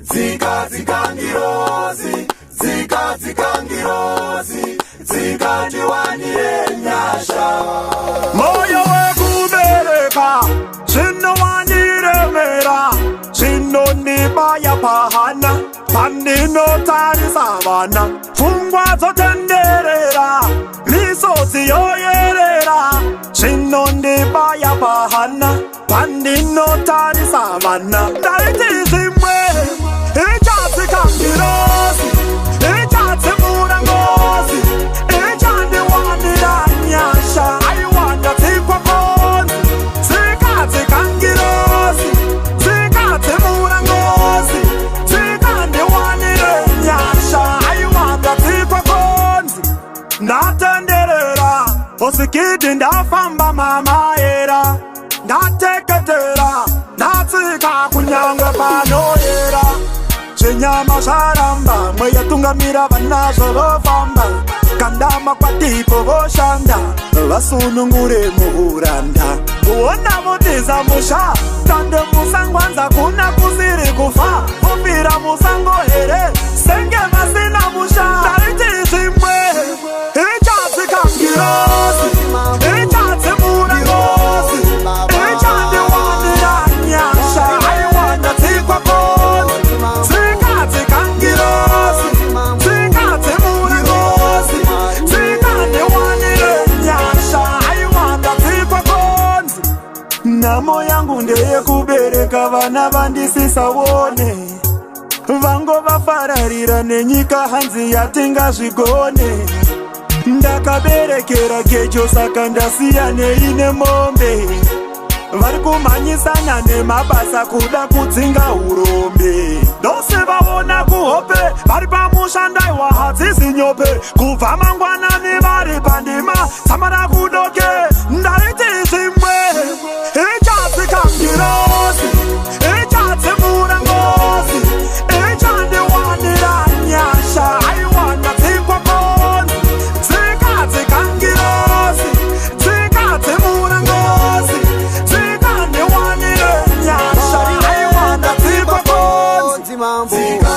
Zika zikangirozi, zika zikangirozi, zika ndiwanire nyasha. Moyo wekubereka, zino waniremera, zino nibaya pahana, pandino tarisa vana, fungwa zotenderera, misozi yoyerera, zino nibaya pahana, pandino tarisa vana. Dariti zimwe, ijatsi kangirozi, ijatsi murangozi, ijandi wanira nyasha. I wanda tikwa ponzi, zikatsi kangirozi, zikatsi murangozi, zikandi wanira nyasha. I wanda tikwa ponzi, ndatenderera, osikidi ndafamba mama era, ndateketera, ndatsika kunyangwe panoyera. Chinyama sharamba, mweya tungamira vanazo vofamba, kandama kwa tipo voshanda, vasunungure muhuranda. Kuona mutiza musha, tande musangwanza kuna kusiri kufa, mupira musango here, senge masina musha. Dariti zimwe, ijatsi kangirozi, ijatsi murangozi, ijandi wanira nyasha. I wanda tikwa ponzi, zikatsi kangirozi, zikatsi murangozi, zikandi wanire nyasha. I wanda tikwa ponzi. Namo yangu ndeye kubereka vana vandisisawone, vango vafararira nenyika hanzi yatinga zvigone. Ndakaberekera gejo saka ndasiyane ine mombe, vari kumhanyisana nemabasa kuda kudzinga urombe. Dose vaona kuhope, vari pamushandaiwa hadzisi nyope, kubva mangwanani vari pandima samara kudoke. Ndariti zvimwe, ijatsi kangirozi, ijatsi murangozi, ijandi wanira nyasha. I wanda tikwa ponzi, zikatsi kangirozi, zikatsi murangozi, zikandi wanire nyasha. I wanda tikwa ponzi, Zika